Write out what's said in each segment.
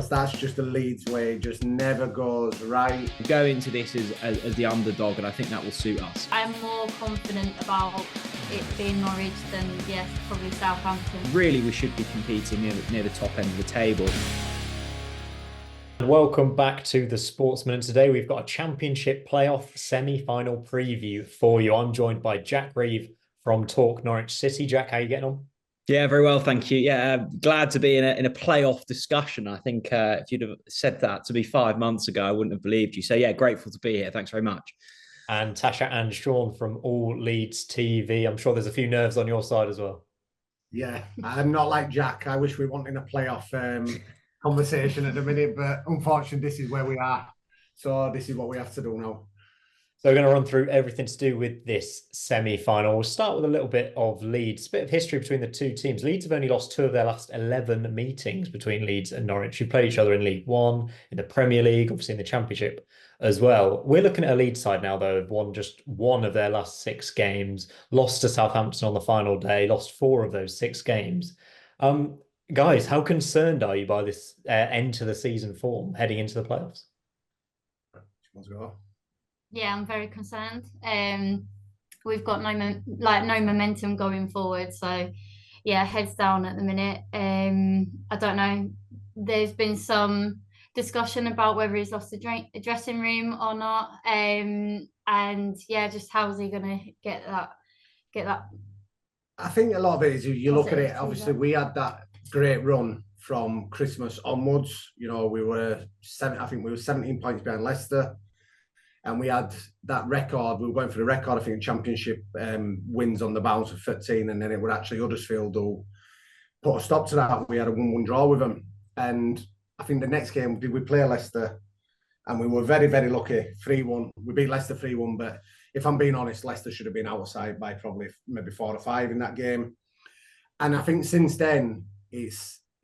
because that's just the Leeds way. It just never goes right. Go into this as the underdog, and I think that will suit us. I'm more confident about it being Norwich than, yes, probably Southampton. Really, we should be competing near the top end of the table. Welcome back to the Sportsman, and today we've got a Championship playoff semi-final preview for you. I'm joined by Jack Reeve from Talk Norwich City. Jack, how are you getting on? Yeah, very well, thank you. Yeah, glad to be in a playoff discussion. I think if you'd have said that to me 5 months ago, I wouldn't have believed you. So yeah, grateful to be here. Thanks very much. And Tasha and Sean from All Leeds TV. I'm sure there's a few nerves on your side as well. Yeah, I'm not like Jack. I wish we wanted a playoff conversation at the minute, but unfortunately, this is where we are. So this is what we have to do now. So we're going to run through everything to do with this semi-final. We'll start with a little bit of Leeds. A bit of history between the two teams. Leeds have only lost 2 of their last 11 meetings between Leeds and Norwich, who played each other in League One, in the Premier League, obviously in the Championship as well. We're looking at a Leeds side now, though, have won just 1 of their last 6 games, lost to Southampton on the final day, lost 4 of those 6 games. Guys, how concerned are you by this end to the season form heading into the playoffs? Let's go. Yeah, I'm very concerned. We've got no momentum going forward. So, yeah, heads down at the minute. I don't know. There's been some discussion about whether he's lost the dressing room or not. And yeah, just how's he going to get that? I think a lot of it is you look at it. Obviously, we had that great run from Christmas onwards. You know, we were 17 points behind Leicester. And we had that record. We were going for the record, I think, in Championship wins on the bounce of 13. And then it would actually Huddersfield who put a stop to that. We had a 1-1 draw with them. And I think the next game, we play Leicester? And we were very, very lucky. 3-1. We beat Leicester 3-1. But if I'm being honest, Leicester should have been outside by probably maybe 4 or 5 in that game. And I think since then, it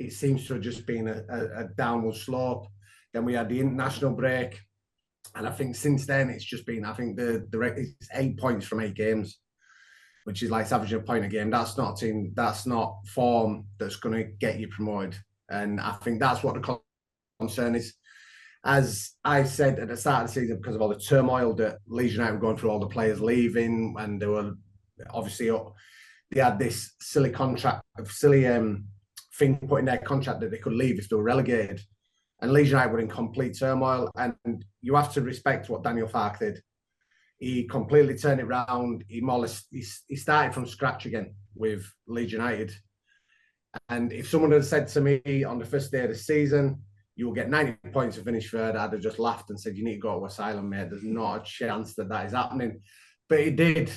seems to have just been a downward slope. Then we had the international break. And I think since then it's just been, I think it's 8 points from 8 games, which is like averaging a point a game. That's not form that's going to get you promoted. And I think that's what the concern is. As I said at the start of the season, because of all the turmoil that Leeds United were going through, all the players leaving, and they were obviously they had this silly thing put in their contract that they could leave if they were relegated. And Leeds United were in complete turmoil, and you have to respect what Daniel Farke did. He completely turned it around. He started from scratch again with Leeds United. And if someone had said to me on the first day of the season, you will get 90 points to finish third, I'd have just laughed and said, you need to go to asylum, mate. There's not a chance that is happening. But it did.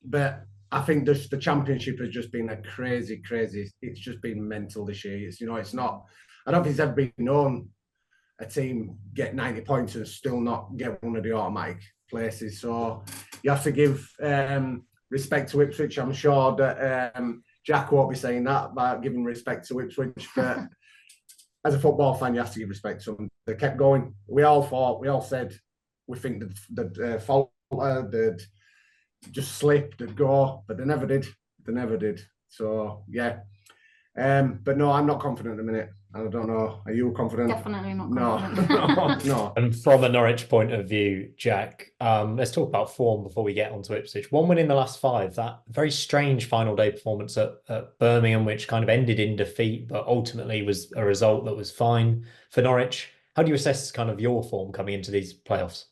But I think the Championship has just been a crazy, it's just been mental this year. It's not, I don't think it's ever been known a team get 90 points and still not get one of the automatic places. So you have to give respect to Ipswich. I'm sure that Jack won't be saying that about giving respect to Ipswich, but as a football fan, you have to give respect to them. They kept going. We all said we think that falter, they'd just slip, they'd go, but they never did. So yeah. But no, I'm not confident at the minute. I don't know. Are you confident? Definitely not confident. No. And from a Norwich point of view, Jack, let's talk about form before we get onto Ipswich. 1 win in the last 5. That very strange final day performance at Birmingham, which kind of ended in defeat, but ultimately was a result that was fine for Norwich. How do you assess kind of your form coming into these playoffs?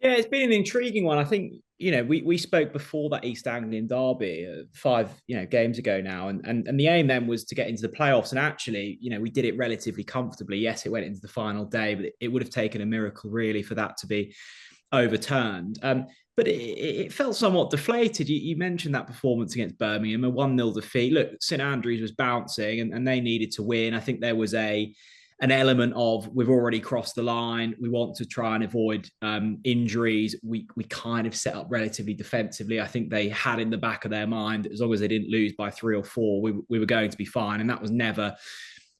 Yeah, it's been an intriguing one. I think, we spoke before that East Anglian derby 5, games ago now. And the aim then was to get into the playoffs. And actually, we did it relatively comfortably. Yes, it went into the final day, but it would have taken a miracle really for that to be overturned. But it felt somewhat deflated. You mentioned that performance against Birmingham, a 1-0 defeat. Look, St Andrews was bouncing and they needed to win. I think there was an element of we've already crossed the line. We want to try and avoid injuries. We kind of set up relatively defensively. I think they had in the back of their mind, as long as they didn't lose by 3 or 4, we were going to be fine. And that was never,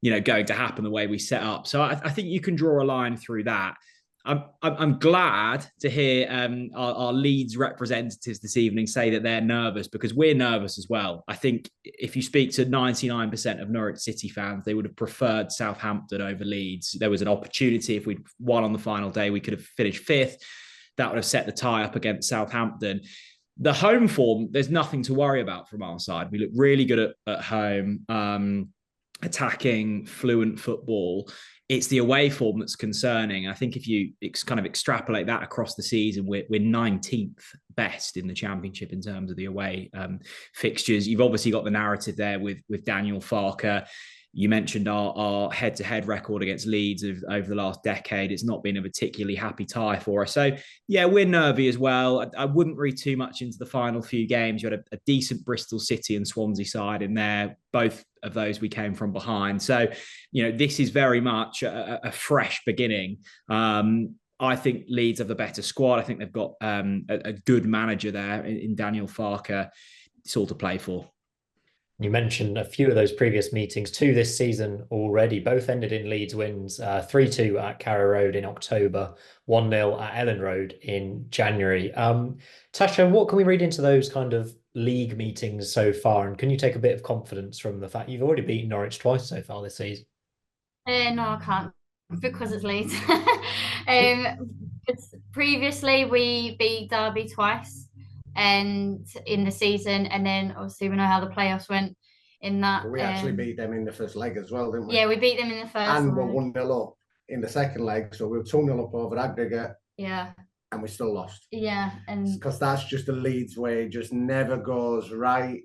going to happen the way we set up. So I think you can draw a line through that. I'm glad to hear our Leeds representatives this evening say that they're nervous, because we're nervous as well. I think if you speak to 99% of Norwich City fans, they would have preferred Southampton over Leeds. There was an opportunity, if we'd won on the final day, we could have finished 5th. That would have set the tie up against Southampton. The home form, there's nothing to worry about from our side. We look really good at home, attacking, fluent football. It's the away form that's concerning. I think if you kind of extrapolate that across the season, we're 19th best in the Championship in terms of the away fixtures. You've obviously got the narrative there with Daniel Farke. You mentioned our head-to-head record against Leeds over the last decade. It's not been a particularly happy tie for us. So, yeah, we're nervy as well. I wouldn't read too much into the final few games. You had a decent Bristol City and Swansea side in there. Both of those we came from behind. So, this is very much a fresh beginning. I think Leeds have the better squad. I think they've got a good manager there in Daniel Farke. It's all to play for. You mentioned a few of those previous meetings, 2 this season already. Both ended in Leeds wins, 3-2 at Carrow Road in October, 1-0 at Ellen Road in January. Tasha, what can we read into those kind of league meetings so far? And can you take a bit of confidence from the fact you've already beaten Norwich twice so far this season? No, I can't, because it's Leeds. Previously, we beat Derby twice and in the season, and then obviously we know how the playoffs went in that. But we actually beat them in the first leg as well, didn't we? Yeah, we beat them in the first and leg. we're 1-0 up in the second leg, so we were 2-0 up over aggregate. Yeah. And we still lost. Yeah, and because that's just the Leeds way. It just never goes right.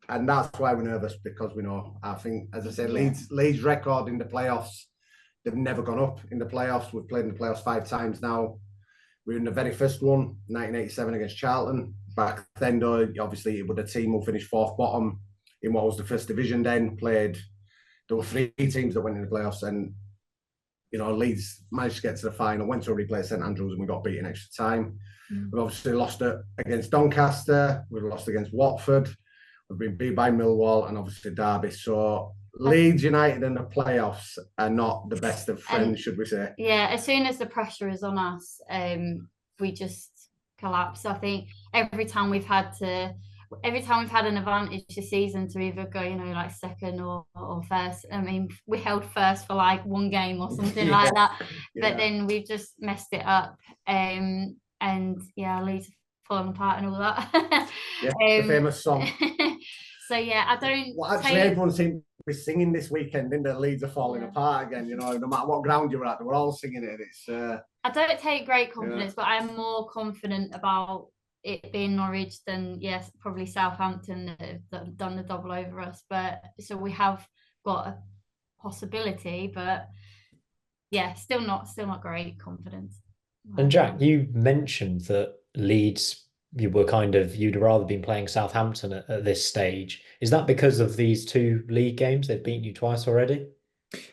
And that's why we're nervous, because we know. I think, as I said, Leeds record in the playoffs, they've never gone up in the playoffs. We've played in the playoffs 5 times now. We were in the very first one, 1987 against Charlton. Back then, though, obviously it was a team who finished 4th bottom in what was the first division then. There were 3 teams that went in the playoffs, and Leeds managed to get to the final, went to a replay at St Andrews, and we got beaten extra time. We've obviously lost it against Doncaster. We've lost against Watford. We've been beat by Millwall and obviously Derby. So Leeds United in the playoffs are not the best of friends, should we say? Yeah, as soon as the pressure is on us, we just collapse. I think every time we've had an advantage this season to either go, like second or first. I mean, we held first for like 1 game or something like that, but then we've just messed it up. And Leeds have fallen apart and all that. The famous song. So I don't. Well, actually, everyone seemed to be singing this weekend, didn't they? Leeds are falling apart again. No matter what ground you're at, they were all singing it. It's. I don't take great confidence, but I am more confident about it being Norwich than probably Southampton that have done the double over us. But so we have got a possibility, but still not great confidence. And Jack, you mentioned that Leeds, you'd rather been playing Southampton at this stage. Is that because of these 2 league games? They've beaten you twice already?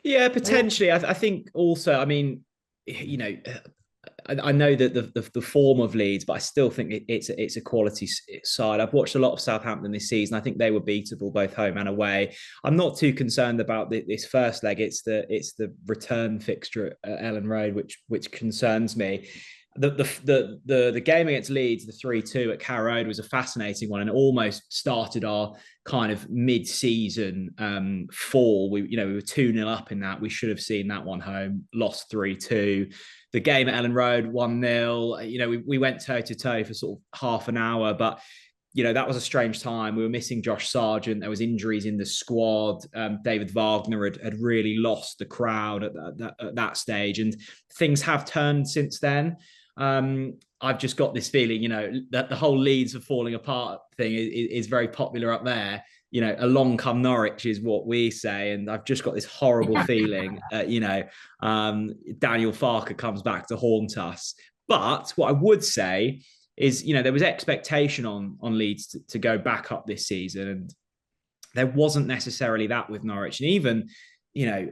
Yeah, potentially. I think also, I mean, I know that the form of Leeds, but I still think it's a quality side. I've watched a lot of Southampton this season. I think they were beatable both home and away. I'm not too concerned about this first leg. It's the return fixture at Ellen Road which concerns me. The game against Leeds, the 3-2 at Carrow Road, was a fascinating one, and it almost started our kind of mid-season fall. We were 2-0 up in that. We should have seen that one home. Lost 3-2. The game at Ellen Road, 1-0. We went toe-to-toe for sort of half an hour, but that was a strange time. We were missing Josh Sargent. There was injuries in the squad. David Wagner had really lost the crowd at that stage, and things have turned since then. I've just got this feeling, that the whole Leeds are falling apart thing is very popular up there. Along come Norwich is what we say. And I've just got this horrible feeling, Daniel Farke comes back to haunt us. But what I would say is, there was expectation on Leeds to go back up this season. And there wasn't necessarily that with Norwich. And even,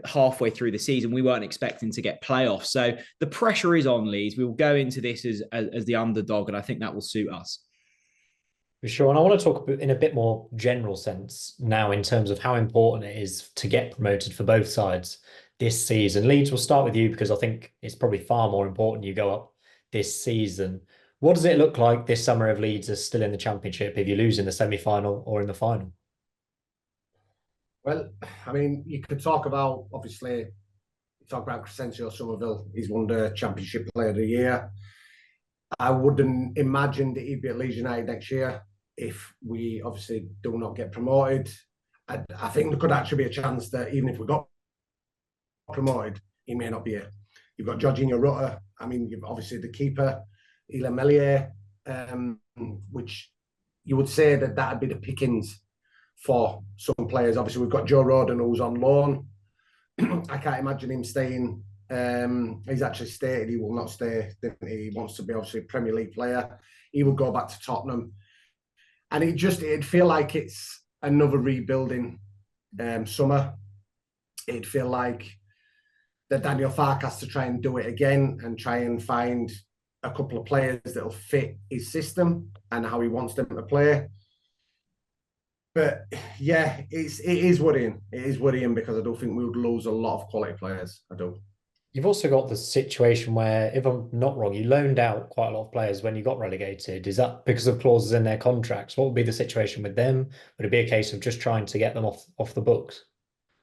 halfway through the season, we weren't expecting to get playoffs. So the pressure is on Leeds. We will go into this as the underdog, and I think that will suit us. For sure. And I want to talk in a bit more general sense now in terms of how important it is to get promoted for both sides this season. Leeds, will start with you because I think it's probably far more important you go up this season. What does it look like this summer if Leeds are still in the Championship, if you lose in the semi-final or in the final? Well, I mean, you could talk about, obviously, talk about Crescencio Somerville. He's won the Championship Player of the Year. I wouldn't imagine that he'd be at Leeds United next year if we obviously do not get promoted. I think there could actually be a chance that even if we got promoted, he may not be here. You've got Jorginho Rutter. I mean, you've obviously the keeper, Ilya Melier, which you would say that that'd be the pickings for some players. Obviously, we've got Joe Rodon, who's on loan. I can't imagine him staying. He's actually stated he will not stay. He wants to be obviously a Premier League player. He will go back to Tottenham. And it'd feel like it's another rebuilding summer. It'd feel like that Daniel Farke has to try and do it again and try and find a couple of players that'll fit his system and how he wants them to play. But yeah, it is worrying. It is worrying because I do think we would lose a lot of quality players. I do. You've also got the situation where, if I'm not wrong, you loaned out quite a lot of players when you got relegated. Is that because of clauses in their contracts? What would be the situation with them? Would it be a case of just trying to get them off the books?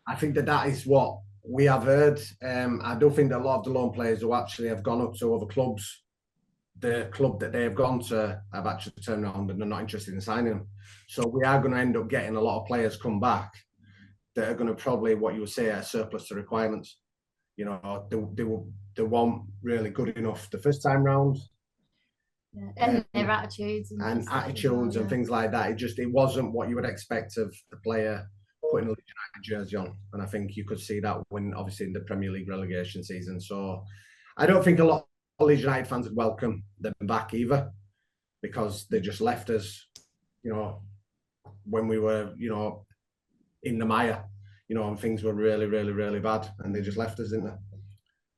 I think that is what we have heard. I do think that a lot of the loan players who actually have gone up to other clubs, the club that they have gone to have actually turned around and they're not interested in signing them. So we are going to end up getting a lot of players come back that are going to probably, what you would say, a surplus to requirements. You know, they weren't really good enough the first time round. Yeah. And their attitudes. And attitudes and things like that. It wasn't what you would expect of the player putting a Leeds United jersey on. And I think you could see that when, obviously, in the Premier League relegation season. So I don't think a lot of Leeds United fans would welcome them back either, because they just left us, you know, when we were, you know, in the mire, you know, and things were really, really, really bad, and they just left us, didn't they?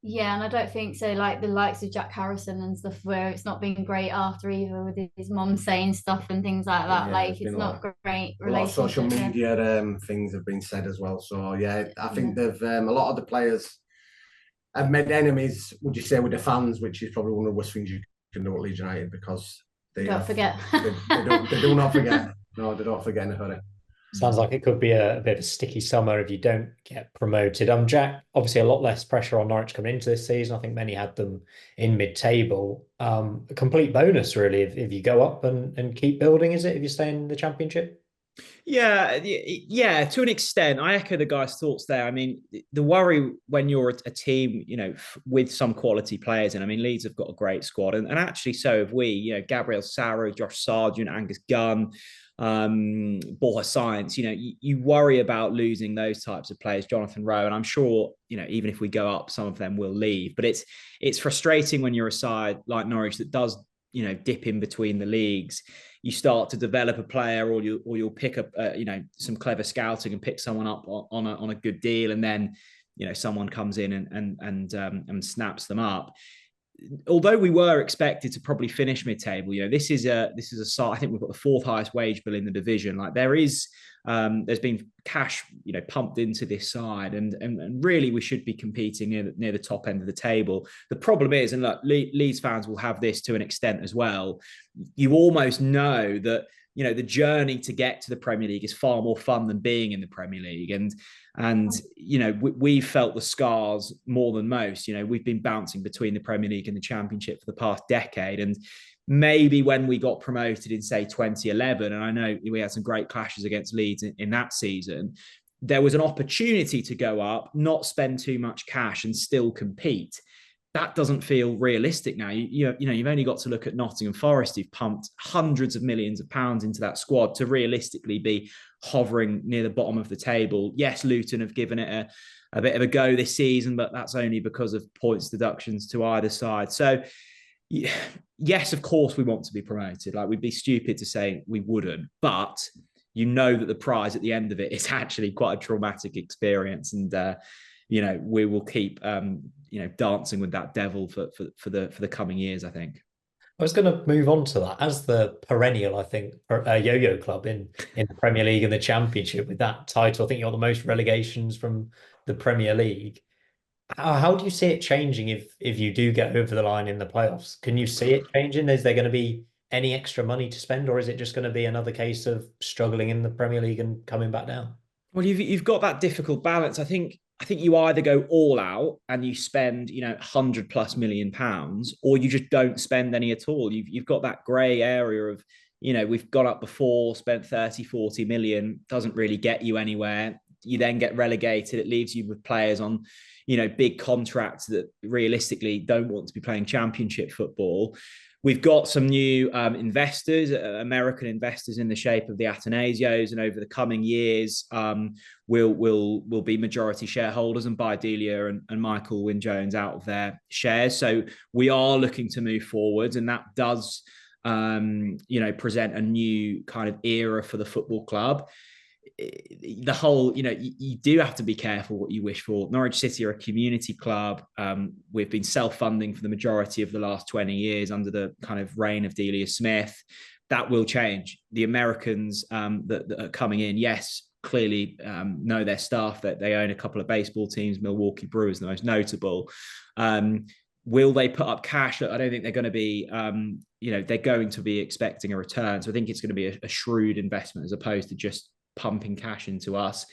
Yeah, and I don't think so. Like the likes of Jack Harrison and stuff, where it's not been great after either, with his mum saying stuff and things like that. Yeah, like it's not great. A lot of social media things have been said as well. So yeah, I think they've a lot of the players have made enemies. Would you say with the fans, which is probably one of the worst things you can do at Leeds United, because they don't forget. they do not forget. No, they don't forget in a hurry. Sounds like it could be a bit of a sticky summer if you don't get promoted. Jack, obviously a lot less pressure on Norwich coming into this season. I think many had them in mid-table. A complete bonus, really, if you go up and keep building, is it, if you stay in the Championship? Yeah, to an extent. I echo the guy's thoughts there. I mean, the worry when you're a team, you know, with some quality players, and I mean, Leeds have got a great squad, and actually so have we. You know, Gabriel Saro, Josh Sargent, Angus Gunn, Borja Science. You know, you worry about losing those types of players, Jonathan Rowe, and I'm sure, you know, even if we go up, some of them will leave. But it's frustrating when you're a side like Norwich that does, you know, dip in between the leagues. You start to develop a player, or you'll pick up, you know, some clever scouting and pick someone up on a good deal, and then, you know, someone comes in and snaps them up. Although we were expected to probably finish mid-table, you know, this is a side. I think we've got the fourth highest wage bill in the division. Like there's been cash, you know, pumped into this side, and really we should be competing near the top end of the table. The problem is, and look, Leeds fans will have this to an extent as well. You almost know that, you know, the journey to get to the Premier League is far more fun than being in the Premier League, and you know, we've felt the scars more than most. You know, we've been bouncing between the Premier League and the Championship for the past decade, and maybe when we got promoted in, say, 2011, and I know we had some great clashes against Leeds in that season, there was an opportunity to go up, not spend too much cash, and still compete. That doesn't feel realistic now. You know, you've only got to look at Nottingham Forest, who've pumped hundreds of millions of pounds into that squad to realistically be hovering near the bottom of the table. Yes, Luton have given it a bit of a go this season, but that's only because of points deductions to either side. So, yes, of course we want to be promoted. Like, we'd be stupid to say we wouldn't, but you know that the prize at the end of it is actually quite a traumatic experience, and you know, we will keep you know, dancing with that devil for the coming years, I think. I was going to move on to that. As the perennial, I think, yo-yo club in the Premier League and the Championship with that title, I think you're the most relegations from the Premier League. How do you see it changing if you do get over the line in the playoffs? Can you see it changing? Is there going to be any extra money to spend, or is it just going to be another case of struggling in the Premier League and coming back down? Well, you've got that difficult balance. I think you either go all out and you spend, £100+ million, or you just don't spend any at all. You've got that grey area of, we've gone up before, spent 30-40 million, doesn't really get you anywhere. You then get relegated. It leaves you with players on, big contracts that realistically don't want to be playing championship football. We've got some new investors, American investors in the shape of the Atanasios, and over the coming years, will be majority shareholders and buy Delia and Michael Wynne-Jones out of their shares. So we are looking to move forwards, and that does, present a new kind of era for the football club. The whole, you do have to be careful what you wish for. Norwich City are a community club. We've been self-funding for the majority of the last 20 years under the kind of reign of Delia Smith. That will change. The Americans that are coming in, yes, clearly know their staff, that they own a couple of baseball teams, Milwaukee Brewers, the most notable. Will they put up cash? I don't think they're going to be, they're going to be expecting a return. So I think it's going to be a shrewd investment as opposed to just pumping cash into us.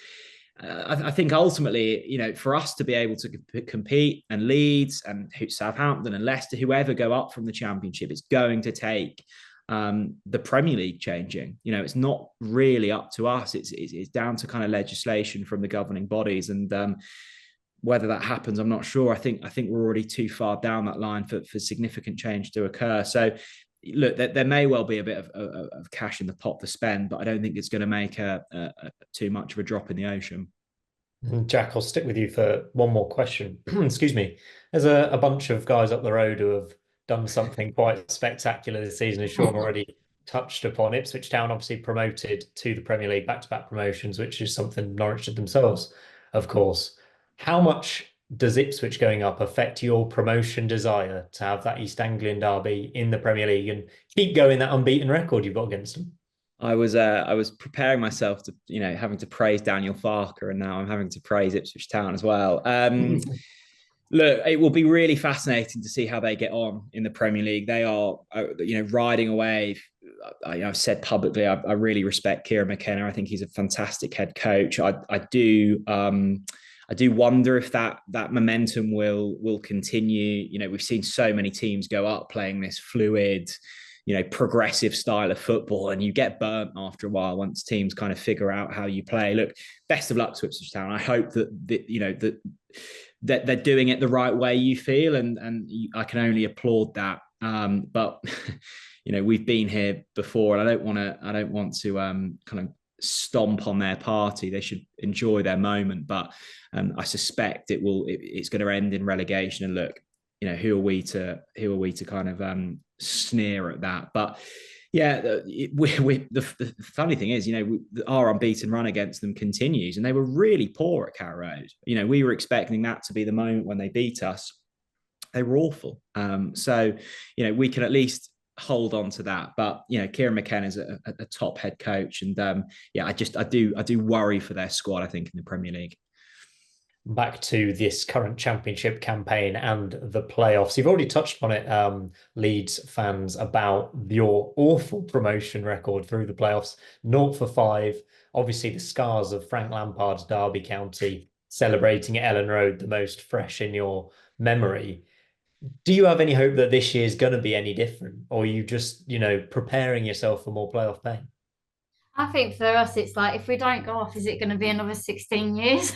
I think ultimately, for us to be able to compete, and Leeds and Southampton and Leicester, whoever go up from the Championship, it's going to take the Premier League changing. It's not really up to us. It's down to kind of legislation from the governing bodies, and whether that happens, I'm not sure. I think we're already too far down that line for significant change to occur. So look, there may well be a bit of cash in the pot to spend, but I don't think it's going to make too much of a drop in the ocean. Jack, I'll stick with you for one more question. Excuse me. There's a bunch of guys up the road who have done something quite spectacular this season, as Sean already touched upon. Ipswich Town obviously promoted to the Premier League, back-to-back promotions, which is something Norwich did themselves, of course. How much does Ipswich going up affect your promotion desire to have that East Anglian derby in the Premier League and keep going that unbeaten record you've got against them? I was preparing myself to, having to praise Daniel Farke, and now I'm having to praise Ipswich Town as well. Look, it will be really fascinating to see how they get on in the Premier League. They are, riding away. I've said publicly, I really respect Kieran McKenna. I think he's a fantastic head coach. I do wonder if that momentum will continue. We've seen so many teams go up playing this fluid, progressive style of football, and you get burnt after a while once teams kind of figure out how you play. Look, best of luck to Ipswich Town. I hope that they're doing it the right way, you feel, and I can only applaud that. But we've been here before, and I don't want to kind of stomp on their party. They should enjoy their moment, but I suspect it's going to end in relegation. And look, who are we to kind of sneer at that? But yeah, the funny thing is, our unbeaten run against them continues, and they were really poor at Carrow Road. We were expecting that to be the moment when they beat us. They were awful. So we can at least hold on to that. But Kieran McKenna is a top head coach, and I do worry for their squad, I think, in the Premier League. Back to this current championship campaign and the playoffs. You've already touched on it, Leeds fans, about your awful promotion record through the playoffs. 0-5. Obviously, the scars of Frank Lampard's Derby County celebrating at Ellen Road, the most fresh in your memory. Do you have any hope that this year is going to be any different? Or are you just, preparing yourself for more playoff pain? I think for us, it's like, if we don't go off, is it going to be another 16 years?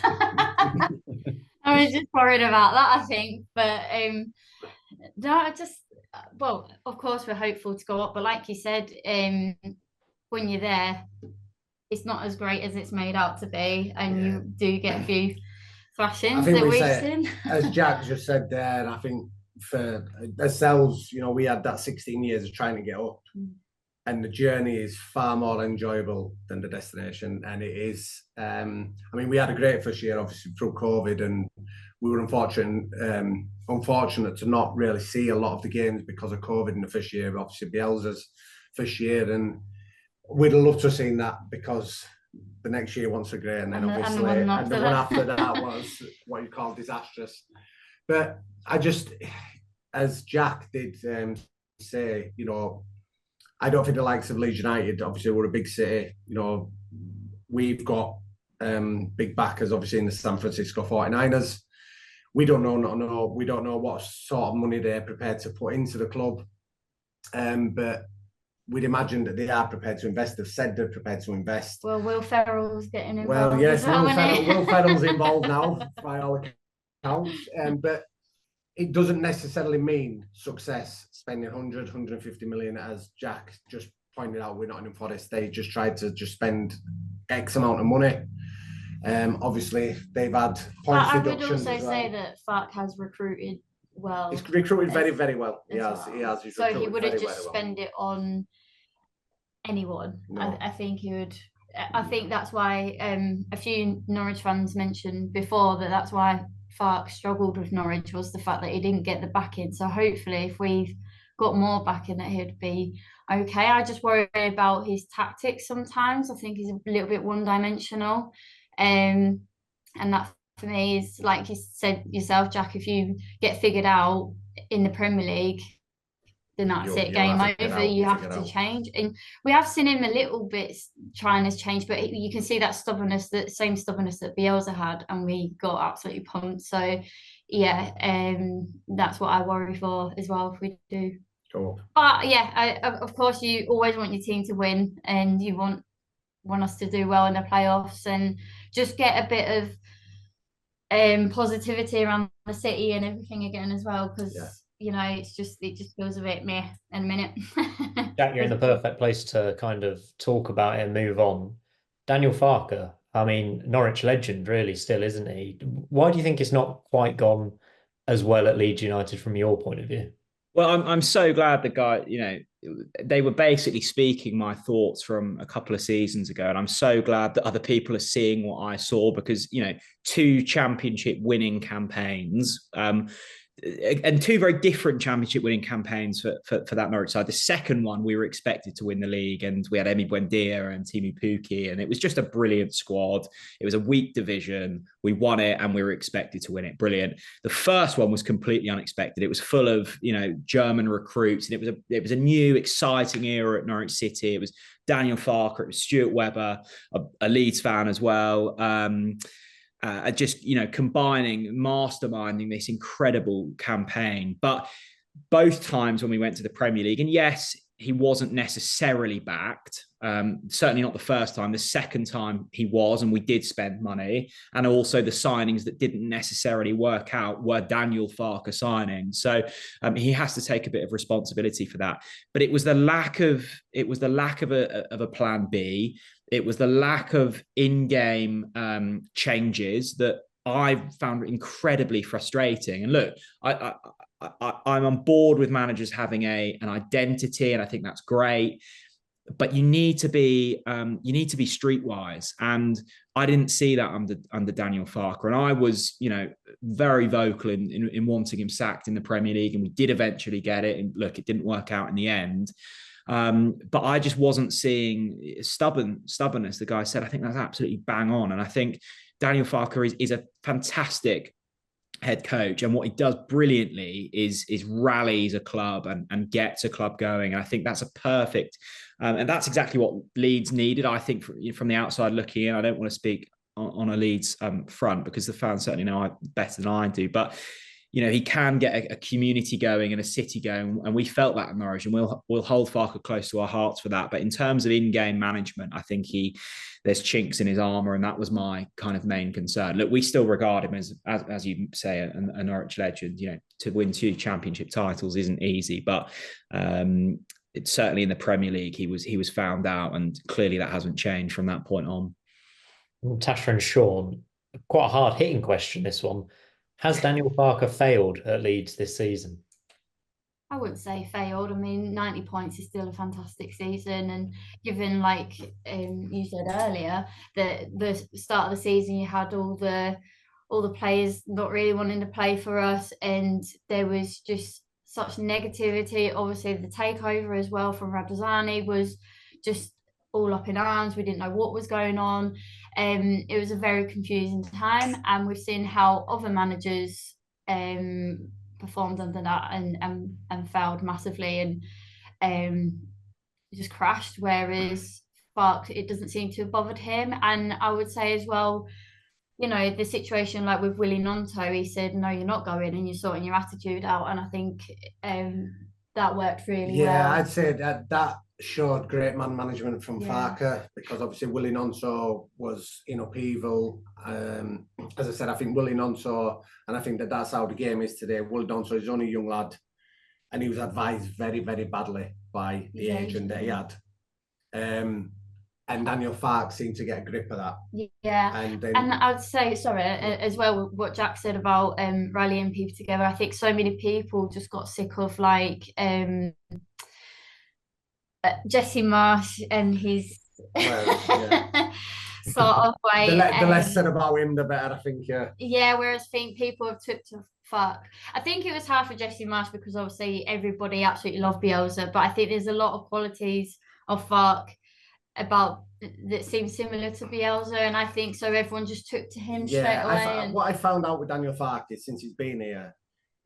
I'm just worried about that, I think. But no, well, of course, we're hopeful to go up. But like you said, when you're there, it's not as great as it's made out to be. And you do get a few thrashings that we've seen. As Jack just said there, and I think for ourselves, we had that 16 years of trying to get up. And the journey is far more enjoyable than the destination. And it is, we had a great first year, obviously, through COVID, and we were unfortunate to not really see a lot of the games because of COVID in the first year, obviously Bielsa's first year. And we'd have loved to have seen that, because The next year wasn't so great, and then And obviously, and the one after that was what you call disastrous. But I just, as Jack did say, I don't think the likes of Leeds United, obviously we're a big city, we've got big backers obviously in the San Francisco 49ers. We don't know what sort of money they're prepared to put into the club. But we'd imagine that they are prepared to invest. They've said they're prepared to invest. Well, Will Ferrell's getting involved. Well, yes, Will Ferrell's involved now, by all accounts. But it doesn't necessarily mean success, spending 150 million, as Jack just pointed out, we're not in Forest. They just tried to just spend X amount of money. Obviously, they've had points deductions. I would also say that Farke has recruited well. He's recruited very, very well. He has. So he wouldn't just spend it on anyone. No. I think he would. I think that's why a few Norwich fans mentioned before that's why Farke struggled with Norwich, was the fact that he didn't get the backing. So hopefully, if we've got more backing, that he'd be okay. I just worry about his tactics sometimes. I think he's a little bit one-dimensional, and that for me is, like you said yourself, Jack, if you get figured out in the Premier League, then that's it, game over. You have to change. And we have seen him a little bit trying to change, but you can see that stubbornness, that same stubbornness that Bielsa had, and we got absolutely pumped. So yeah, that's what I worry for as well if we do. Sure. But yeah, of course you always want your team to win, and you want us to do well in the playoffs and just get a bit of positivity around the city and everything again as well, because it just feels a bit meh in a minute. Jack, you're in the perfect place to kind of talk about it and move on. Daniel Farke, I mean, Norwich legend really still, isn't he? Why do you think it's not quite gone as well at Leeds United from your point of view? Well, I'm so glad the guy, they were basically speaking my thoughts from a couple of seasons ago. And I'm so glad that other people are seeing what I saw, because, 2 championship winning campaigns, and 2 very different championship winning campaigns for that Norwich side. The second one, we were expected to win the league, and we had Emi Buendia and Timu Pukki, and it was just a brilliant squad. It was a weak division. We won it, and we were expected to win it. Brilliant. The first one was completely unexpected. It was full of, German recruits, and it was a new, exciting era at Norwich City. It was Daniel Farke, it was Stuart Webber, a Leeds fan as well. Just combining, masterminding this incredible campaign. But both times when we went to the Premier League, and yes, he wasn't necessarily backed, certainly not the first time. The second time he was, and we did spend money, and also the signings that didn't necessarily work out were Daniel Farke signings. So he has to take a bit of responsibility for that. But it was the lack of a plan B. It was the lack of in-game changes that I found incredibly frustrating. And look, I'm on board with managers having an identity, and I think that's great. But you need to be streetwise, and I didn't see that under Daniel Farke. And I was, very vocal in wanting him sacked in the Premier League, and we did eventually get it. And look, it didn't work out in the end. But I just wasn't seeing stubbornness. The guy said, I think that's absolutely bang on. And I think Daniel Farke is a fantastic head coach. And what he does brilliantly is rallies a club and gets a club going. And I think that's a perfect, and that's exactly what Leeds needed. I think from the outside looking in, I don't want to speak on a Leeds front, because the fans certainly know better than I do. But he can get a community going and a city going, and we felt that in Norwich, and we'll hold Farke close to our hearts for that. But in terms of in-game management, I think there's chinks in his armour, and that was my kind of main concern. Look, we still regard him as you say, a Norwich legend. To win 2 championship titles isn't easy, but it's certainly in the Premier League he was found out, and clearly that hasn't changed from that point on. Tasha and Sean, quite a hard-hitting question, this one. Has Daniel Farke failed at Leeds this season? I wouldn't say failed. I mean, 90 points is still a fantastic season. And given, like you said earlier, the start of the season, you had all the players not really wanting to play for us, and there was just such negativity. Obviously, the takeover as well from Radazani was just all up in arms. We didn't know what was going on. It was a very confusing time, and we've seen how other managers performed under that and failed massively and just crashed. Whereas Farke, it doesn't seem to have bothered him. And I would say as well, you know, the situation like with Willie Nonto, he said, no, you're not going, and you're sorting your attitude out. And I think that worked really well. Yeah, I'd say that showed great man management from Farke, because obviously Willie Nonto was in upheaval. As I said, I think Willie Nonto, and I think that's how the game is today. Willie Nonto is only a young lad, and he was advised very, very badly by the agent that he had. And Daniel Farke seemed to get a grip of that. Yeah, and I'd say, sorry, as well, what Jack said about rallying people together. I think so many people just got sick of like Jesse Marsh and his sort of way. The less said about him, the better, I think. Yeah, whereas I think people have took to Farke. I think it was hard for Jesse Marsh because obviously everybody absolutely loved Bielsa, but I think there's a lot of qualities of Farke about that seems similar to Bielsa, and I think so everyone just took to him straight away. What I found out with Daniel Farke is, since he's been here,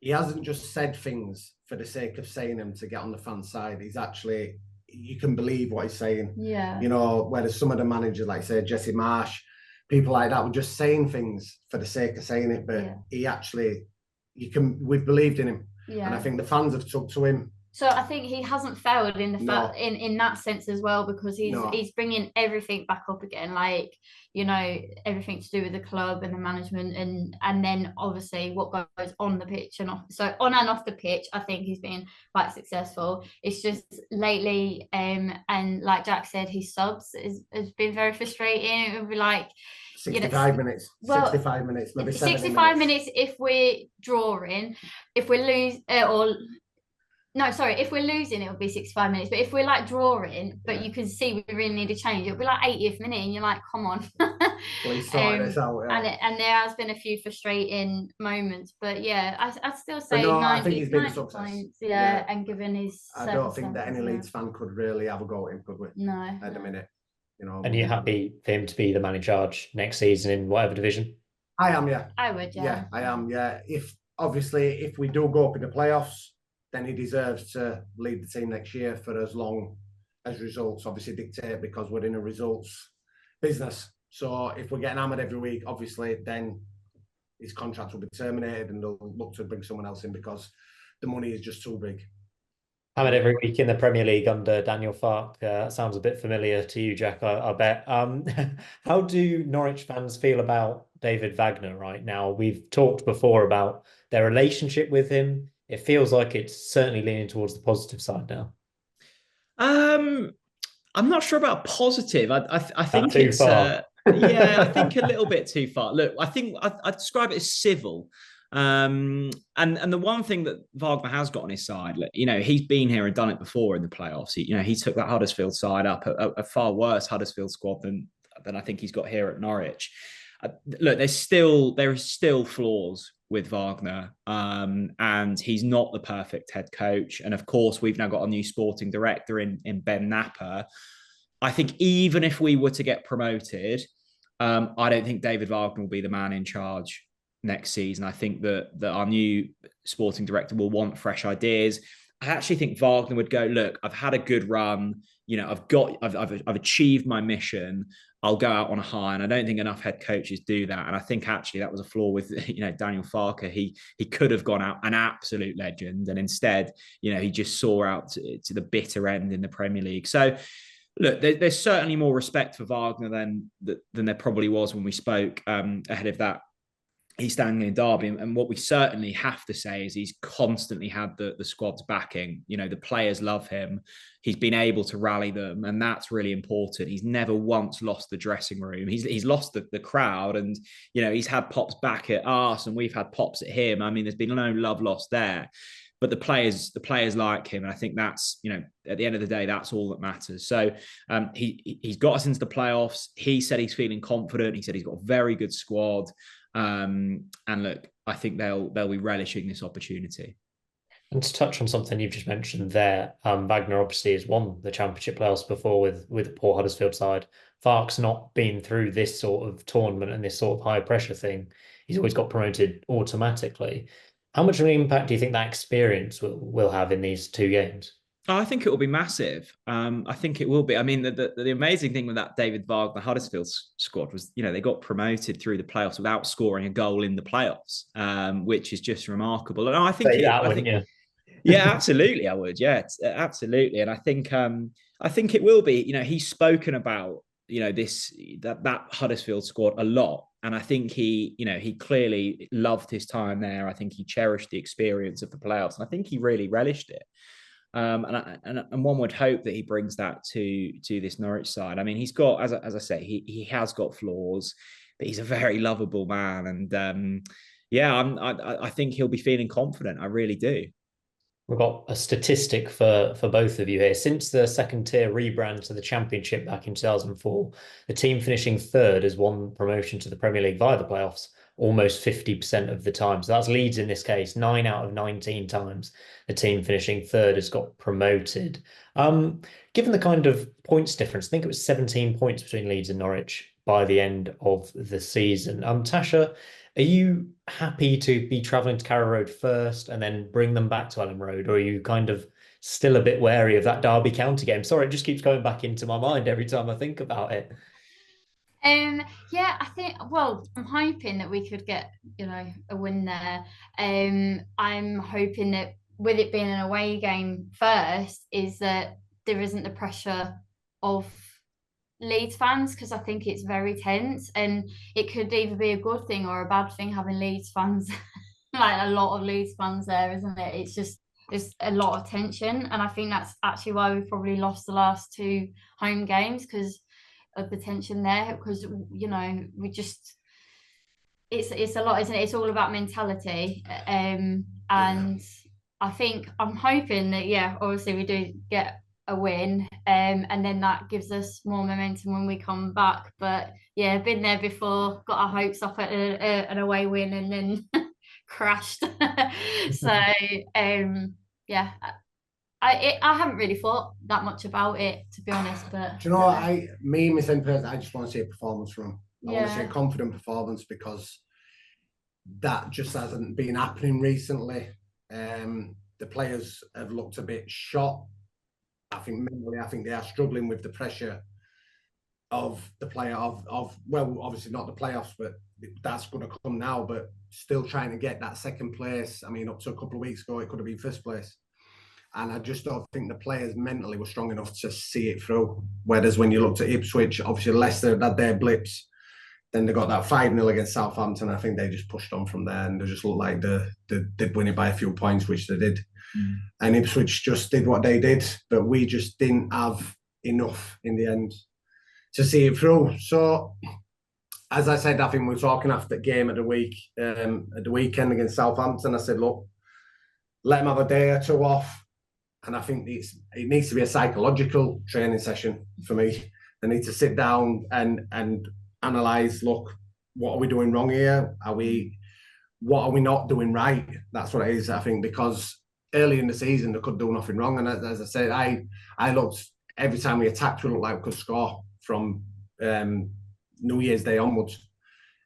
he hasn't just said things for the sake of saying them to get on the fan side. He's actually, you can believe what he's saying. Yeah. You know, whereas some of the managers, like say Jesse Marsh, people like that, were just saying things for the sake of saying it, but he actually, we've believed in him. Yeah. And I think the fans have took to him. So I think he hasn't failed in the in that sense as well, because he's bringing everything back up again, like, you know, everything to do with the club and the management, and then obviously what goes on the pitch and off. So on and off the pitch, I think he's been quite successful. It's just lately, and like Jack said, his subs has been very frustrating. It would be like 65 minutes, 65 minutes, maybe 65 minutes if we're drawing, if we lose if we're losing, it'll be 65 minutes. But if we're like drawing, but you can see we really need a change, it'll be like 80th minute, and you're like, come on. Please sort this out. And there has been a few frustrating moments, but yeah, I'd still say 90, I think he's been a success. Points, and given his. I don't think that any Leeds fan could really have a go at him, could we? No. At the minute, you know. And you're happy for him to be the man in charge next season in whatever division? I am, yeah. I would, yeah. Yeah, I am, yeah. If we do go up in the playoffs, then he deserves to lead the team next year for as long as results obviously dictate, because we're in a results business. So if we're getting hammered every week, obviously, then his contract will be terminated and they'll look to bring someone else in because the money is just too big. Hammered every week in the Premier League under Daniel Farke. Sounds a bit familiar to you, Jack, I bet. How do Norwich fans feel about David Wagner right now? We've talked before about their relationship with him. It feels like it's certainly leaning towards the positive side now. I'm not sure about positive. I think it's I think a little bit too far. Look, I think I describe it as civil. And the one thing that Wagner has got on his side, you know, he's been here and done it before in the playoffs. He took that Huddersfield side up, a far worse Huddersfield squad than I think he's got here at Norwich. Look, there is still flaws with Wagner, and he's not the perfect head coach. And of course, we've now got a new sporting director in Ben Napper. I think even if we were to get promoted, I don't think David Wagner will be the man in charge next season. I think that our new sporting director will want fresh ideas. I actually think Wagner would go, look, I've had a good run. You know, I've achieved my mission. I'll go out on a high, and I don't think enough head coaches do that. And I think actually that was a flaw with, you know, Daniel Farke. He could have gone out an absolute legend, and instead, you know, he just saw out to the bitter end in the Premier League. So, look, there's certainly more respect for Wagner than there probably was when we spoke ahead of that East Anglian derby. And what we certainly have to say is he's constantly had the squad's backing. You know, the players love him. He's been able to rally them, and that's really important. He's never once lost the dressing room. He's lost the crowd, and, you know, he's had pops back at us and we've had pops at him. I mean, there's been no love lost there. But the players like him, and I think that's, you know, at the end of the day, that's all that matters. So he's got us into the playoffs. He said he's feeling confident. He said he's got a very good squad. And look, I think they'll be relishing this opportunity. And to touch on something you've just mentioned there, Wagner obviously has won the Championship playoffs before with a poor Huddersfield side. Farke's not been through this sort of tournament and this sort of high pressure thing. He's always got promoted automatically. How much of an impact do you think that experience will have in these two games? I think it will be massive. I think it will be. I mean, the amazing thing with that David Wagner Huddersfield squad was, they got promoted through the playoffs without scoring a goal in the playoffs, which is just remarkable. And I think wouldn't you? Yeah, absolutely, I would. Yeah, absolutely. And I think it will be. He's spoken about that Huddersfield squad a lot, and I think he clearly loved his time there. I think he cherished the experience of the playoffs, and I think he really relished it. And one would hope that he brings that to this Norwich side. I mean, he's got, as I say, he has got flaws, but he's a very lovable man, and I think he'll be feeling confident. I really do. We've got a statistic for both of you here. Since the second tier rebrand to the Championship back in 2004, the team finishing third has won promotion to the Premier League via the playoffs almost 50% of the time. So that's Leeds in this case. 9 out of 19 times the team finishing third has got promoted. Given the kind of points difference, I think it was 17 points between Leeds and Norwich by the end of the season. Tasha, are you happy to be travelling to Carrow Road first and then bring them back to Elland Road? Or are you kind of still a bit wary of that Derby County game? Sorry, it just keeps going back into my mind every time I think about it. Yeah, I think, well, I'm hoping that we could get, a win there. I'm hoping that with it being an away game first, is that there isn't the pressure of Leeds fans, because I think it's very tense, and it could either be a good thing or a bad thing having Leeds fans, like a lot of Leeds fans there, isn't it? It's just, there's a lot of tension, and I think that's actually why we've probably lost the last 2 home games, because of the tension there, because we just, it's a lot, isn't it? It's all about mentality, and I think I'm hoping that obviously we do get a win, and then that gives us more momentum when we come back. But been there before, got our hopes up at an away win and then crashed. So I haven't really thought that much about it, to be honest. But do you know what? I just want to see a performance from him. I want to see a confident performance, because that just hasn't been happening recently. The players have looked a bit shot. I think mentally, they are struggling with the pressure of the player well, obviously not the playoffs, but that's going to come now. But still trying to get that second place. I mean, up to a couple of weeks ago, it could have been first place. And I just don't think the players mentally were strong enough to see it through. Whereas when you looked at Ipswich, obviously Leicester had their blips. Then they got that 5-0 against Southampton. I think they just pushed on from there, and they just looked like they did win it by a few points, which they did. And Ipswich just did what they did, but we just didn't have enough in the end to see it through. So, as I said, I think we were talking after the game at the weekend against Southampton. I said, look, let them have a day or 2 off. And I think it needs to be a psychological training session for me. They need to sit down and analyse, look, what are we doing wrong here? What are we not doing right? That's what it is, I think, because early in the season, they could do nothing wrong. And as I said, I looked, every time we attacked, we looked like we could score from New Year's Day onwards.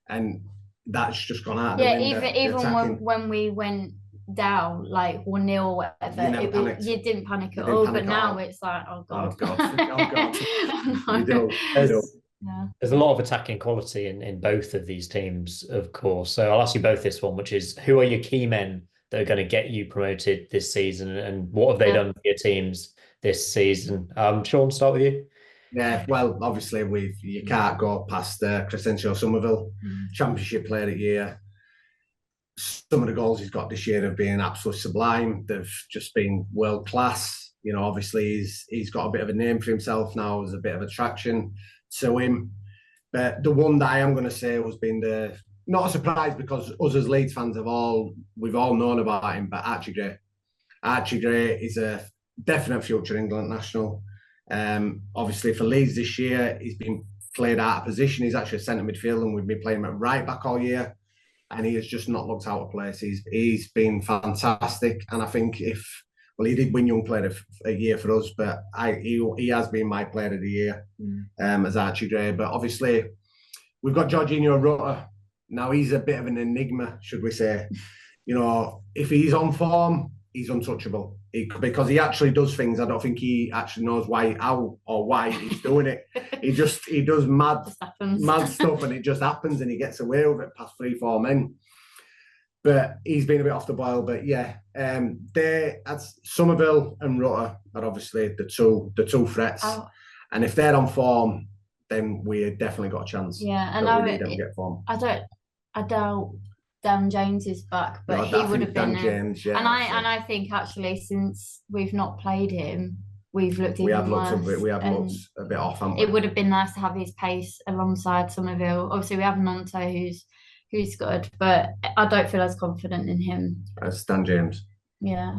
And that's just gone out. Even when we went down like 1-0 or whatever, you didn't panic at all. But now it's like, oh God. You do. There's a lot of attacking quality in both of these teams, of course. So I'll ask you both this one, which is, who are your key men that are going to get you promoted this season, and what have they done for your teams this season? Sean, start with you. Yeah, well, obviously you can't go past Crescencio Somerville, Championship Player of the Year. Some of the goals he's got this year have been absolutely sublime. They've just been world class. Obviously he's got a bit of a name for himself now. There's a bit of attraction to him. But the one that I am going to say has been not a surprise, because us as Leeds fans we've all known about him, but Archie Gray. Archie Gray is a definite future England national. Obviously for Leeds this year, he's been played out of position. He's actually a centre midfielder, and we've been playing him at right back all year. and he has just not looked out of place. He's been fantastic, and I think he did win Young Player of a Year for us, but he has been my Player of the Year as Archie Gray. But obviously, we've got Jorginho Rutter. Now he's a bit of an enigma, should we say? If he's on form, he's untouchable because he actually does things. I don't think he actually knows how or why he's doing it. He does mad stuff, and it just happens, and he gets away with it past 3-4 men. But he's been a bit off the boil. But yeah, Somerville and Rutter are obviously the two threats, and if they're on form, then we definitely got a chance. Yeah, and we need them to get form. I doubt Dan James is back, but he would have been Dan James, yeah. And I think actually since we've not played him, we've looked even worse. We have looked a bit off, haven't we? It would have been nice to have his pace alongside Somerville. Obviously, we have Nonto, who's good, but I don't feel as confident in him as Dan James. Yeah.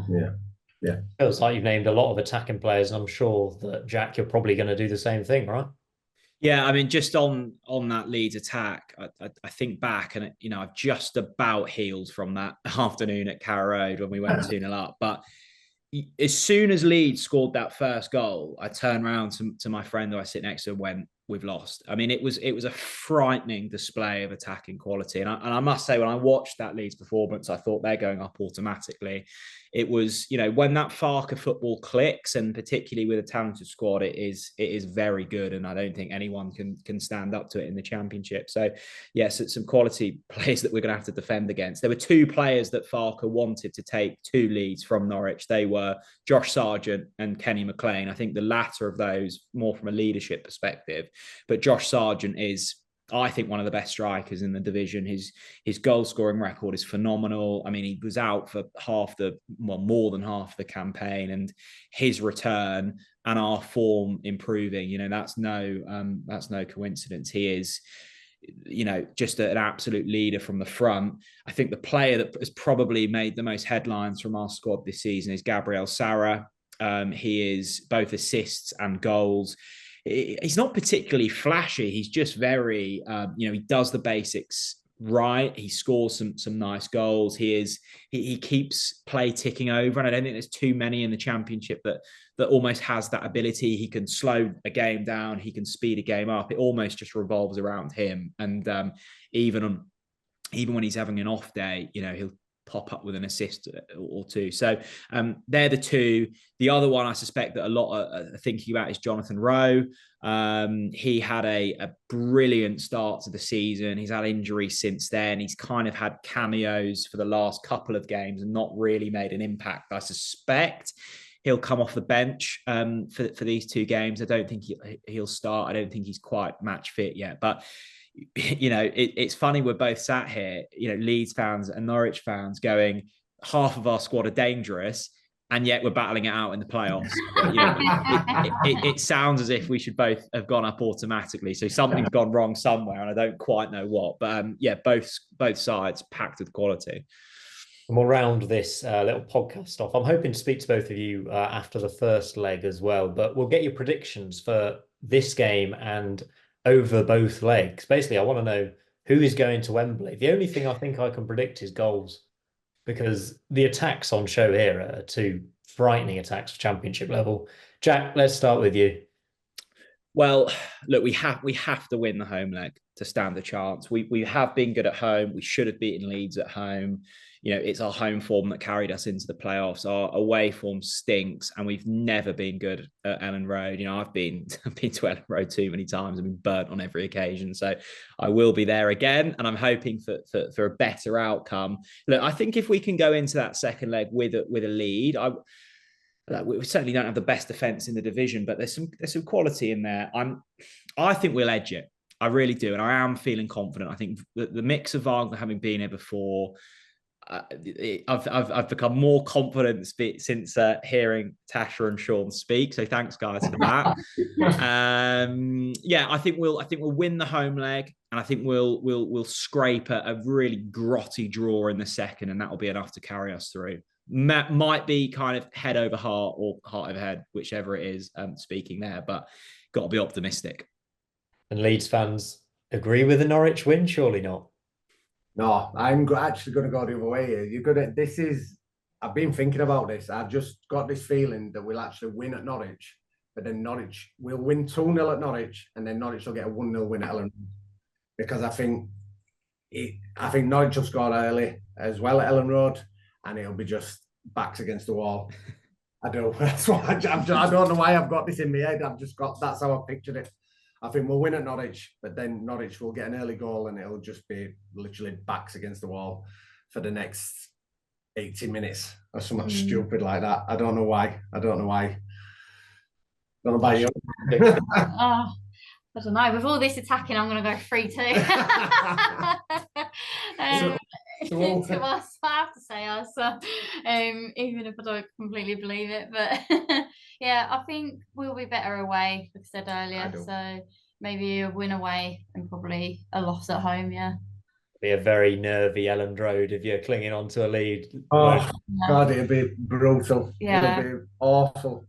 Feels like you've named a lot of attacking players, and I'm sure that Jack, you're probably going to do the same thing, right? Yeah, I mean, just on that Leeds attack, I think back, and I've just about healed from that afternoon at Carrow Road when we went 2-0 up. But as soon as Leeds scored that first goal, I turned around to my friend who I sit next to and went, "We've lost." I mean, it was a frightening display of attacking quality, and I must say, when I watched that Leeds performance, I thought they're going up automatically. It was, when that Farke football clicks, and particularly with a talented squad, it is very good, and I don't think anyone can stand up to it in the Championship. So, yes, it's some quality players that we're going to have to defend against. There were two players that Farke wanted to take to Leeds from Norwich. They were Josh Sargent and Kenny McLean. I think the latter of those, more from a leadership perspective, but Josh Sargent is, I think, one of the best strikers in the division. His goal scoring record is phenomenal. I mean, he was out for more than half the campaign, and his return and our form improving, that's no coincidence. He is, just an absolute leader from the front. I think the player that has probably made the most headlines from our squad this season is Gabriel Sara. He is both assists and goals. He's not particularly flashy. He's just very, he does the basics right. He scores some nice goals. He keeps play ticking over, and I don't think there's too many in the Championship that almost has that ability. He can slow a game down. He can speed a game up. It almost just revolves around him. And even when he's having an off day, he'll pop up with an assist or two. So they're the two. The other one I suspect that a lot are thinking about is Jonathan Rowe. He had a brilliant start to the season. He's had injuries since then. He's kind of had cameos for the last couple of games and not really made an impact. I suspect he'll come off the bench for these two games. I don't think he'll start. I don't think he's quite match fit yet. But it's funny, we're both sat here, Leeds fans and Norwich fans going, half of our squad are dangerous, and yet we're battling it out in the playoffs. It sounds as if we should both have gone up automatically. So something's gone wrong somewhere, and I don't quite know what. But both sides packed with quality. And we'll round this little podcast off. I'm hoping to speak to both of you after the first leg as well, but we'll get your predictions for this game and over both legs. Basically, I want to know who is going to Wembley. The only thing I think I can predict is goals, because the attacks on show here are two frightening attacks for Championship level. Jack, let's start with you. Well, look, we have to win the home leg to stand a chance. We have been good at home. We should have beaten Leeds at home. It's our home form that carried us into the playoffs. Our away form stinks, and we've never been good at Ellen Road. I've been to Ellen Road too many times. I've been burnt on every occasion, so I will be there again, and I'm hoping for a better outcome. Look, I think if we can go into that second leg with a lead, we certainly don't have the best defence in the division, but there's some quality in there. I think we'll edge it. I really do, and I am feeling confident. I think the mix of Wagner having been here before. I've become more confident since hearing Tasha and Sean speak. So thanks, guys, for that. I think we'll win the home leg, and I think we'll scrape a really grotty draw in the second, and that will be enough to carry us through. Might be kind of head over heart or heart over head, whichever it is. Speaking there, but got to be optimistic. And Leeds fans agree with the Norwich win? Surely not. No, actually going to go the other way here. You're gonna. This is. I've been thinking about this. I've just got this feeling that we'll actually win at Norwich, but then Norwich will win 2-0 at Norwich, and then Norwich will get a 1-0 win at Ellen Road. Because I think Norwich will score early as well at Ellen Road, and it'll be just backs against the wall. I do. That's why I don't know why I've got this in my head. That's how I pictured it. I think we'll win at Norwich, but then Norwich will get an early goal and it'll just be literally backs against the wall for the next 80 minutes or something stupid like that. I don't know why. I don't know about you. I don't know. With all this attacking, I'm going to go 3-2. To us, I have to say us, even if I don't completely believe it. But yeah, I think we'll be better away, like I said earlier. So maybe a win away and probably a loss at home. Yeah. Be a very nervy Ellen Road if you're clinging on to a lead. Oh God, it'd be brutal. Yeah. It'd be awful.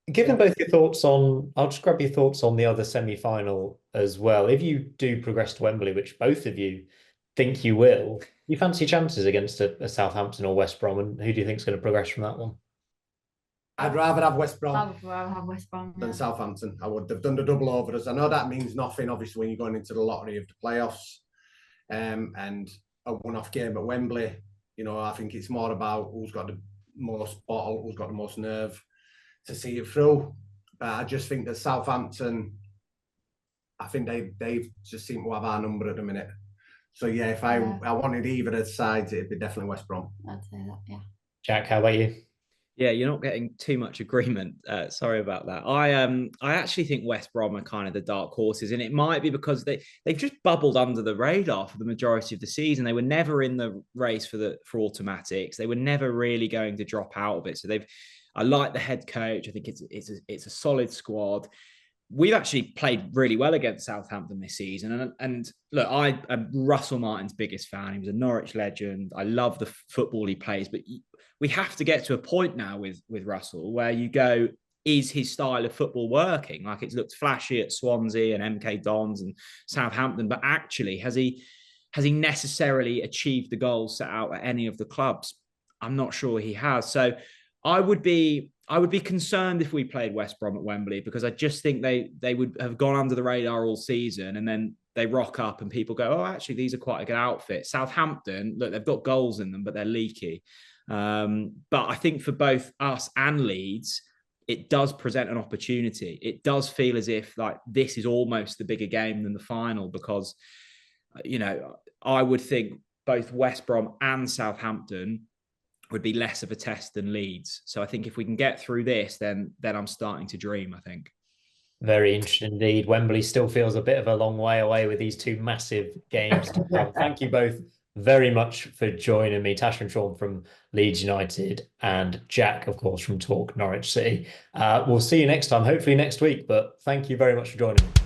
Given both your thoughts on, I'll just grab your thoughts on the other semi-final as well. If you do progress to Wembley, which both of you think you will, you fancy chances against a Southampton or West Brom, and who do you think is going to progress from that one? I'd rather have West Brom. I would rather have West Brom than Southampton. I would. They've done the double over us. I know that means nothing, obviously, when you're going into the lottery of the playoffs, and a one-off game at Wembley. You know, I think it's more about who's got the most bottle, who's got the most nerve to see it through. But I just think that Southampton, I think they just seem to have our number at the minute. So yeah, if I wanted either of the sides, it'd be definitely West Brom. I'd say that, yeah. Jack, how about you? Yeah, you're not getting too much agreement. Sorry about that. I actually think West Brom are kind of the dark horses, and it might be because they've just bubbled under the radar for the majority of the season. They were never in the race for automatics. They were never really going to drop out of it. So I like the head coach. I think it's a solid squad. We've actually played really well against Southampton this season. And look, I'm Russell Martin's biggest fan. He was a Norwich legend. I love the football he plays, but we have to get to a point now with Russell where you go, is his style of football working? Like, it's looked flashy at Swansea and MK Dons and Southampton, but actually has he necessarily achieved the goals set out at any of the clubs? I'm not sure he has. So I would be concerned if we played West Brom at Wembley, because I just think they would have gone under the radar all season, and then they rock up and people go, oh, actually, these are quite a good outfit. Southampton, look, they've got goals in them, but they're leaky. But I think for both us and Leeds, it does present an opportunity. It does feel as if like this is almost the bigger game than the final, because, you know, I would think both West Brom and Southampton would be less of a test than Leeds. So I think if we can get through this, then I'm starting to dream, I think. Very interesting indeed. Wembley still feels a bit of a long way away with these two massive games to come. Thank you both very much for joining me. Tasha and Sean from Leeds United, and Jack, of course, from Talk Norwich City. We'll see you next time, hopefully next week, but thank you very much for joining me.